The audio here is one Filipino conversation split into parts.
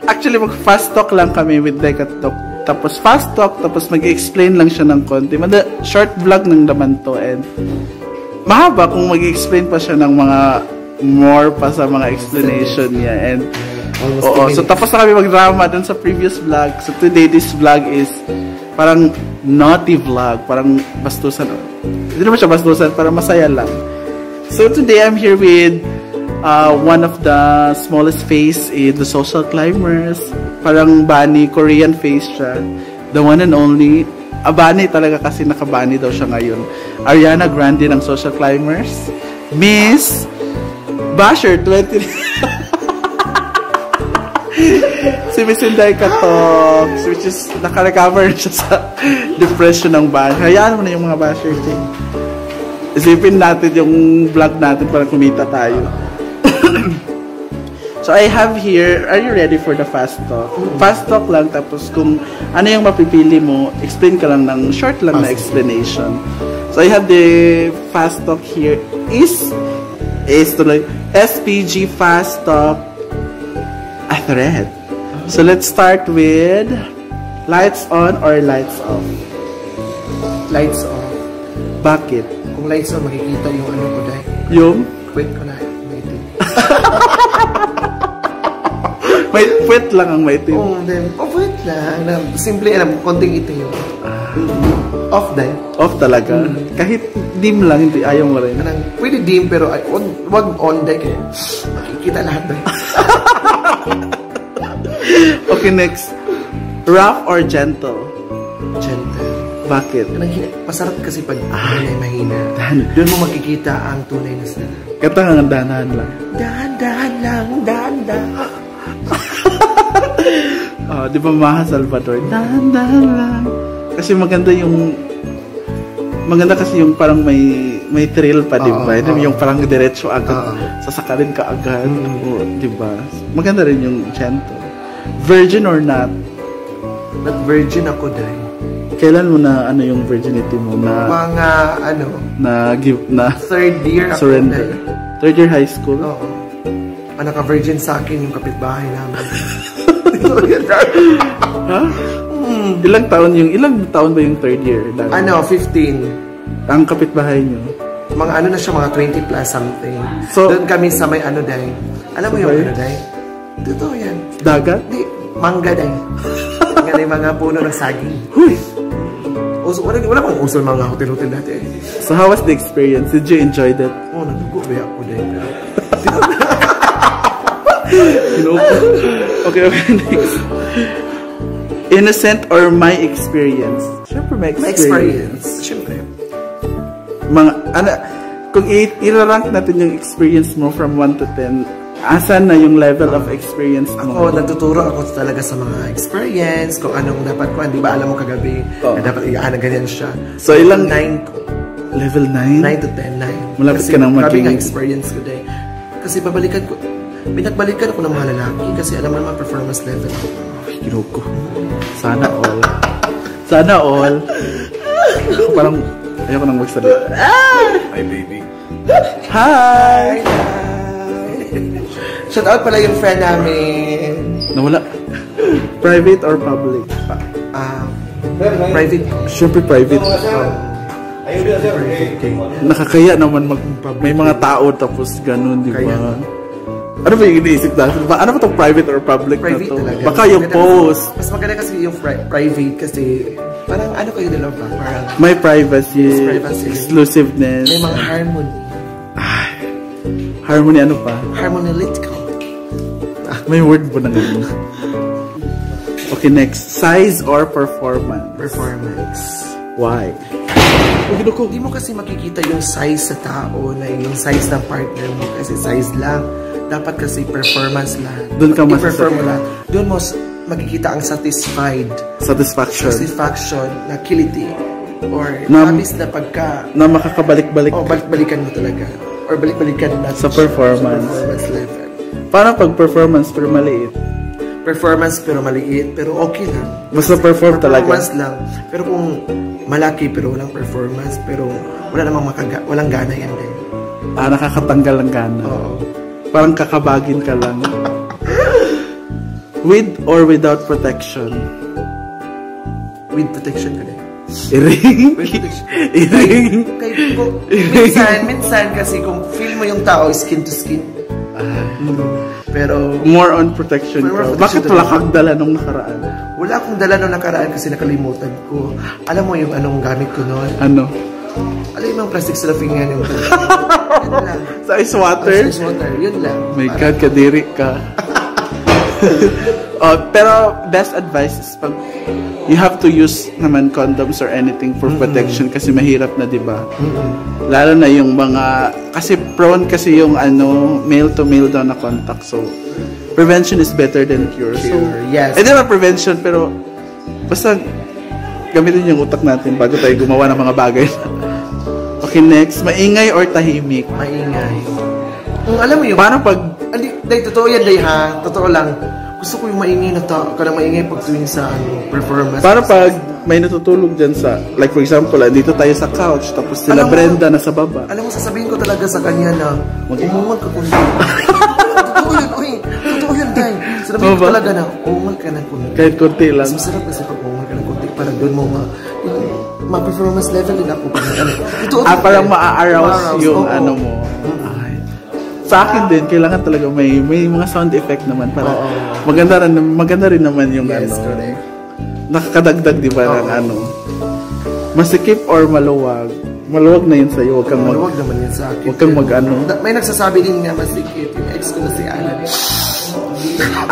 Actually, mag-fast talk lang kami with Decatalk. Tapos fast talk, tapos mag-explain lang siya ng konti. Short vlog ng naman to. And mahaba kung mag-explain pa siya ng mga more pa sa mga explanation niya. And oo, so tapos na kami mag-drama dun sa previous vlog. So today, this vlog is parang naughty vlog. Parang bastusan. Hindi naman siya bastusan, parang masaya lang. So today, I'm here with one of the smallest face in the Social Climbers. Parang bunny, Korean face siya. The one and only. Bunny talaga kasi nakabunny daw siya ngayon. Ariana Grande ng Social Climbers. Miss Basher 20. Si Miss Inday Katok, which is naka-recover siya sa depression ng bunny. Hayaan mo na yung mga Basher thing. Isipin natin yung vlog natin para kumita tayo. So I have here, are you ready for the fast talk? Fast talk lang, tapos kung ano yung mapipili mo, explain ka lang ng short lang na explanation. So I have the fast talk here is tuloy SPG fast talk a thread. So let's start with lights on or lights off? Lights off. Bakit? Kung lights on, makikita yung ano ko dahil. Yung? Wait ko na. May puwet lang ang maitim. Oo, then, puwet lang. Simple, konting itim. Off dahil. Off talaga? Kahit dim lang, hindi ayaw mo rin. Pwede dim, pero wag on dahil. Makikita lahat dahil. Okay, next. Rough or gentle? Gentle. Bakit? Masarap kasi pag mahina. Doon mo makikita ang tunay na sila. Kata nga dahan lang. Dahan lang, dahan. Di ba Maha Salvador? Dahan lang. Kasi maganda kasi yung parang may thrill pa, di ba? Yung parang diretso agad. Sasakalin ka agad. Di ba? Maganda rin yung gentle. Virgin or not? Not virgin ako dahil. Kailan mo na ano yung virginity mo na mga ano na third year surrender? Third year high school? Oo. Naka-virgin sa akin yung kapitbahay namin. Ha? Ilang taon ba yung third year? 15. Ang kapitbahay nyo? Mga ano na siya, mga 20 plus something. So, doon kami sa may ano dahil. Alam mo yung ano dahil? Totoo yan. Dagat? Di, mangga dahil. Nga yung mga puno ng saging. Huy! Wala bang uso ng mga hotel-hotel dati. So how was the experience? Did you enjoy that? Nadugo ba ako dahil. Okay, next. Innocent or my experience? Siyempre, my experience. Siyempre. Kung i-rank natin yung experience mo from 1 to 10, asan na yung level of experience mo? Ako, nagtuturo ako talaga sa mga experience, kung anong dapat ko, di ba alam mo kagabi, na dapat na ganyan siya. So, ilang? 9 ko. Level 9? 9 to 10, 9. Malapit ka nang maging... Grabe nga experience ko dahil. Kasi pinagbalikan ako ng mga lalaki, kasi alam mo naman performance level ako. Kinuko. Sana all. Sana all. Parang, ayoko nang magsalita. Hi, baby. Hi! Shout out pala yung friend namin. Nawala. Private or public? Private. Siyempre private. Nakakaya naman may mga tao tapos ganun, di ba? Ano ba yung iniisip natin? Ano ba itong private or public private na to? Talaga. Baka yung post. Mas maganda kasi yung private kasi parang ano kayo dalawa pa? Parang may privacy, exclusiveness. may mga harmony. Harmony ano pa? Harmonylytical. May word po na ganun. Okay, next. Size or performance? Performance. Why? Hindi mo kasi makikita yung size sa tao na yung size ng partner mo kasi size lang. Dapat kasi performance lang. Doon ka i-perform mo lang. Doon mo makikita ang satisfaction na kiliti or habis na pagka na makakabalik-balik balik-balikan mo talaga or balik-balikan na sa performance level. Parang pag performance pero maliit pero okay lang. Basta performance talaga lang. Pero kung malaki pero walang performance pero wala namang walang gana yan din. Nakakatanggal ng gana. Oo. Parang kakabagin ka lang. With or without protection? With protection ka din. Iring? With protection. Iring? Minsan kasi kung feel mo yung tao skin to skin. Pero More on protection ka. Bakit wala kang dala nung nakaraan? wala akong dala nung nakaraan kasi nakalimutan ko. Alam mo yung anong gamit ko noon? Ano? Alam mo yung plastic cellophane yan yung yun lang. Sa ice water? Ice water, yun lang. My God, kadiri ka. Pero best advice is pag you have to use naman condoms or anything for protection kasi mahirap na, di ba? Lalo na yung mga kasi prone kasi yung male to male daw na contact, so prevention is better than cure. So yes. Hindi naman prevention pero basta gamitin yung utak natin bago tayo gumawa ng mga bagay. Okay, next, maingay or tahimik? Maingay. Kung alam mo yung Paano pag totoo yan, day ha. Totoo lang. Gusto ko yung maingay na tao. Kada maingay pag tuwing sa performance. Para pag may natutulog dyan sa, like for example, dito tayo sa couch, tapos sila Brenda nasa baba. Alam mo, sasabihin ko talaga sa kanya na, umungan ka kundi. Totoo yun, uy. Totoo yun, day. Sasabihin ko talaga na, umungan ka ng kundi. Kahit konti lang. Mas masarap kasi pag umungan ka ng kundi, parang doon mo ma-performance level din ako. Parang ma-arouse yung mo. Sa akin din, kailangan talaga may mga sound effect naman para maganda rin naman yung correct. Nakakadagdag, di ba, ng masikip or maluwag? Maluwag na yun sa'yo, huwag kang maluwag naman yun sa akin. Huwag kang may nagsasabi din nga masikip, yung ex ko na si Alan.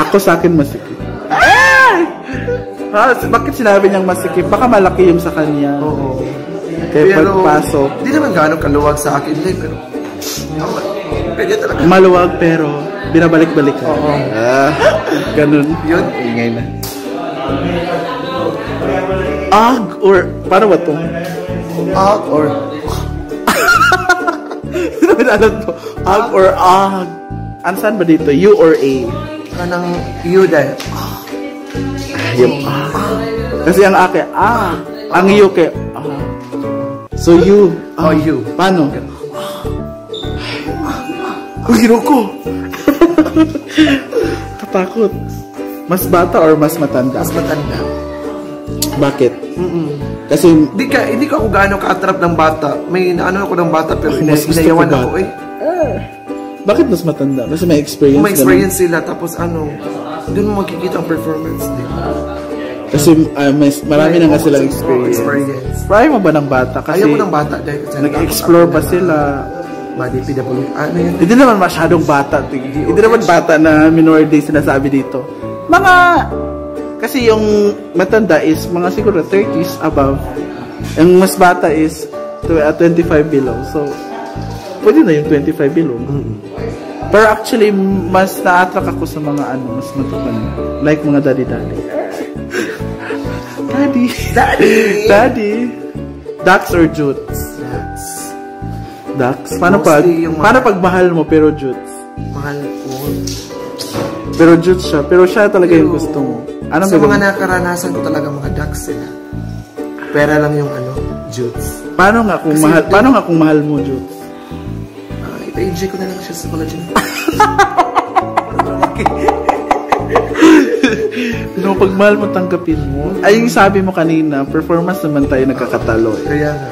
Ako sa akin masikip. Bakit sinabi niyang masikip? Baka malaki yung sa kanya. Oo. Kaya pagpasok. Hindi naman gano'ng kaluwag sa akin, pero pwede talaga. Maluwag pero binabalik-balik ka. Oo. Ganun. Yun. Ingay na. Or, paano ba ito? Or alam to. Or Saan ba dito? U or A? Kanang U dahil. Yung kasi ang ake, ang U kay So U. U. Paano? Hiro ko. Katakot. Mas bata or mas matanda? Mas matanda. Bakit? Kasi hindi ko ako gaano ka-attract ng bata. May ako ng bata pero mas inayawan ako Bakit mas matanda? Kasi may experience. May experience sila tapos doon mo makikita ang performance nila. Kasi marami na nga silang experience. Try mo ba ng bata? Kasi ayaw mo ng bata dahil nag-explore pa sila. PW. Yun? Hindi naman masyadong bata. Hindi naman bata na minority sinasabi dito. Kasi yung matanda is mga siguro 30s above. Yung mas bata is 25 below. So, pwede na yung 25 below. Pero actually, mas na-attract ako sa mga mas matutanda. Like mga daddy-daddy. Daddy. Dax or Jutes? Dax. Paano pag mahal mo pero Jutes? Mahal ko. Pero Jutes siya. Pero siya talaga yung gusto mo. Sa mga nakaranasan ko talaga mga Dax sila. Pera lang yung Jutes. Paano nga kung mahal mo Jutes? Ipa-enjoy ko na lang siya sa mga dyan. No, pag mahal mo, tanggapin mo. Ay, yung sabi mo kanina, performance naman tayo nagkakatalo. Kaya nga.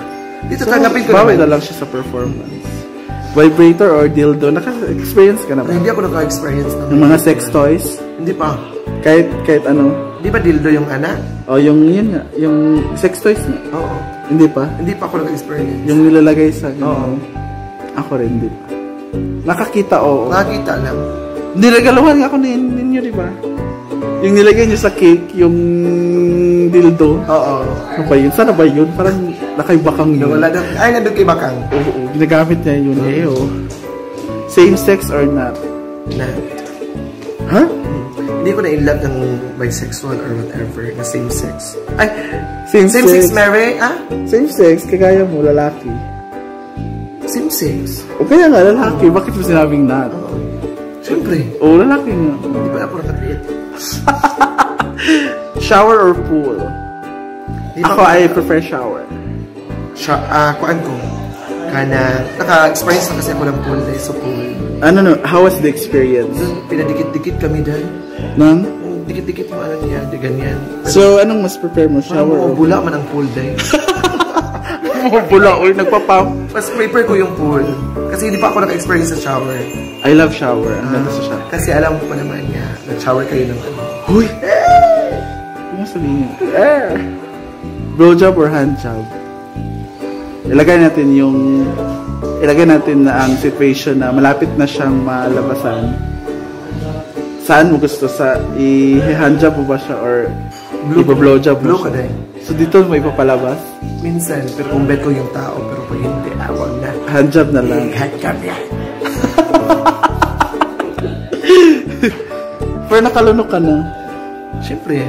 Dito tanggapin ko naman. Bawal na lang siya sa performance. Vibrator or dildo, naka-experience ka na ba? Hindi ako naka-experience naman. Yung mga sex toys? Hindi pa. Kahit ano? Di ba dildo yung anak? Yun nga. Yung sex toys nga. Oo. Hindi pa? Hindi pa ako naka-experience. Yung nilalagay sa... Oo. Ako rin, di ba? Nakakita, oo. Nakakita lang. Nilagaluhan nga ako ninyo, di ba? Yung nilagay nyo sa cake, yung dildo. Oo. Ano ba yun? Sana ba yun? Parang nakaibakang yun. Wala na. Ay, nandun kay bakang. Oo. Ginagamit niya yun. Same sex or not? Not. Huh? Hindi ko na in love ng bisexual or whatever na same sex. Ay, same sex, Mary? Same sex, kagaya mo, lalaki. Same sex? O kaya nga, lalaki. Bakit mo sinabing not? Siyempre. Lalaki nga. Hindi ba ako nakapit? Shower or pool? Ako, I prefer shower. Kuan ko. Naka-experience na kasi ako ng pool dahil sa pool. How was the experience? Pinadikit-dikit kami dahil. Nang? dikit-dikit yung ano niya, di ganyan. So, anong mas prepare mo? Shower Shower or bula man ang pool day. bula? Uy, nagpapam. Mas prepare ko yung pool. Kasi hindi pa ako naka-experience sa shower. I love shower. Ang ganda sa shower. Kasi alam ko pa naman niya, nag-shower kayo ng ano. Uy! Ano sabihin niya? Blowjob or handjob? Ilagay natin na ang situation na malapit na siyang malabasan. Saan mo gusto? I-handjob mo ba siya or i-blowjob mo Blue ka siya? din. So dito mo ipapalabas? Minsan, pero kung bet ko yung tao, pero pag hindi, awag na. Handjob na lang. Handjob yan. Pero nakalunok ka na. Siyempre,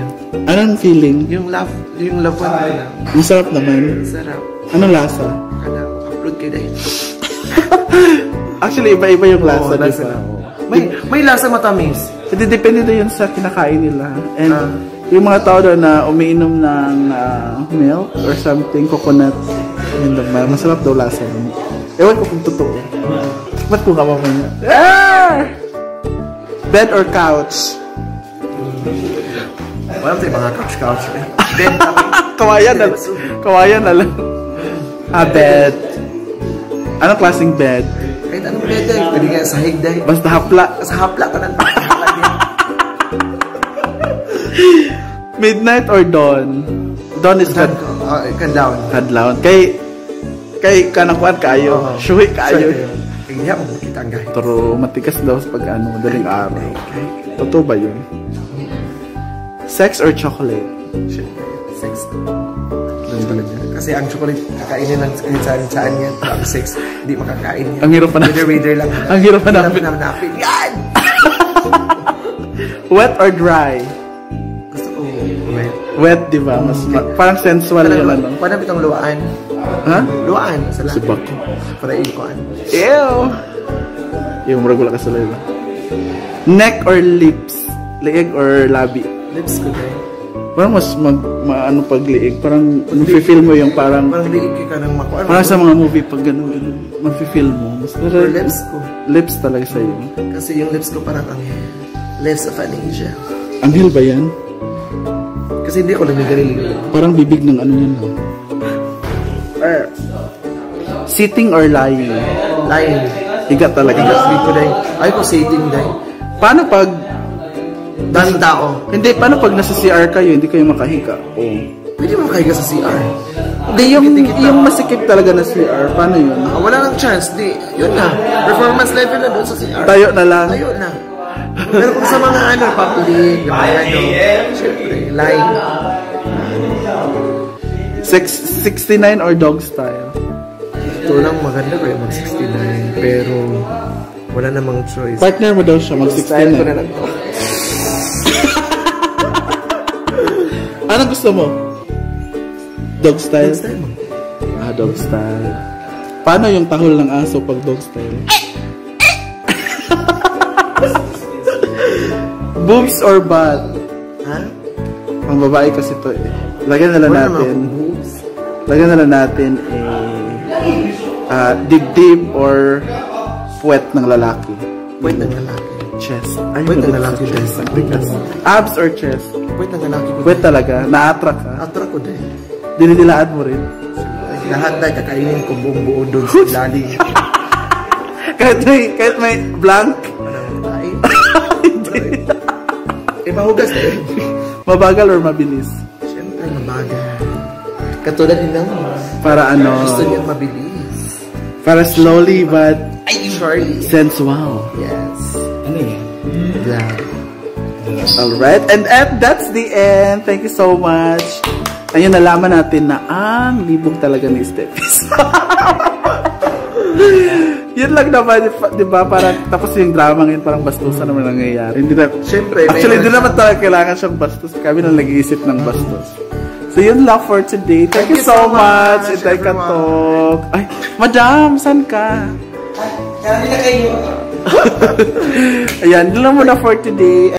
Anong feeling? yung love one ko lang. Masarap naman. Sarap. Anong lasa? Kada upload kayo dahil. Actually, iba-iba yung lasa, Oo, di lasa ba? na. May lasa matamis. Hindi, depende din yun sa kinakain nila. And yung mga tao doon na umiinom ng milk or something, coconut, yun naman, masarap daw lasa nun. Ewan ko kung totoo. Ba't kung kamamaya? Bed or couch? Wala tayo mga couch-couch. Bed. Kawayan na lang. Kawayan na lang. Bed. Anong klaseng bed? Kahit anong bed dahil, pwede nga sahig dahil. Basta hapla. Sa hapla ka ng Midnight or dawn? Dawn is Kandown. kadlawon. Kay kanakuan kayo. Shuhi kayo. Kaya niya mo kita ang gahit. Pero matigas daw pag madaling araw. Totoo ba yun? Sex or chocolate? Sex. Kasi ang chocolate, kakainin lang saan yan. Ang sex, hindi makakain yan. Ang hirap pa na. Waiter lang. Ang hirap pa namin. Hanapin. Yan! Wet or dry? Gusto ko wet. Wet, di ba? Parang sensual yun ano. Paano bitang luwaan? Ha? Luwaan. Sa lahat. Subak. Para ikuan. Ew! Yung maragula ka sa live. Neck or lips? Leeg or labi? Lips ko dahil. Parang mas ano pagliig. Parang mafe-feel mo yung parang liig ka ng makuan. parang sa mga movie pag gano'n mafe-feel mo. Mas Or lips ko. Lips talaga sa'yo. Kasi yung lips ko parang anghel. Lips of an angel. Anghel ba yan? Kasi hindi ko nagagaling. Parang bibig ng ano yan. No? Sitting or lying? Lying. Higa talaga. Sleep ko dahil. Ay ko sitting dahil. Paano pag Daming tao. hindi, paano pag nasa CR kayo, hindi kayo makahiga? Pwede mo makahiga sa CR. Hindi, yung masikip talaga na CR, paano yun? Wala nang chance. Di, yun na. Performance level na doon sa CR. Tayo na lang. Tayo na. Pero kung sa mga public, yung mga syempre, lying. 69 or dog style? Ito lang maganda ko yung mag-69. Pero, wala namang choice. Partner mo daw siya Style ko na mag-69. lang to. Anong gusto mo? Dog style? Style mo. Dog style. Paano yung tahol ng aso pag dog style? Boobs or butt? Ha? Ang babae kasi to eh. Lagyan na lang natin. Lagyan na lang natin dibdib or puwet ng lalaki. Puwet ng lalaki. Chest. Ay, Puwet ng lalaki dahil sa bigas. Abs or chest? Puwet ng lalaki ko. Puwet talaga. Na-attract ka. Attract ko dahil. Dinidilaan mo rin. Lahat dahil kakainin ko buong buo doon sa ilalim. kahit may blank. Ay. Mahugas eh. Mabagal or mabilis? Siyempre, mabagal. Katulad din ng Para ano? gusto niya mabilis. Para slowly but Surely. sensual. Yes. Ano yan? Yeah. Alright, and that's the end. Thank you so much. Ayun, nalaman natin na ang libog talaga ni Stephis. Yun lang naman, di ba? Parang, tapos yung drama ngayon, parang bastusan naman nangyayari. Hindi na, Siyempre, actually, hindi naman talaga kailangan siyang bastos. Kami na nag-iisip ng bastos. So, yun lang for today. Thank you so much. Itay ka talk. Ay, madam, saan ka? Kaya nila kayo. Ayan, yun lang muna for today.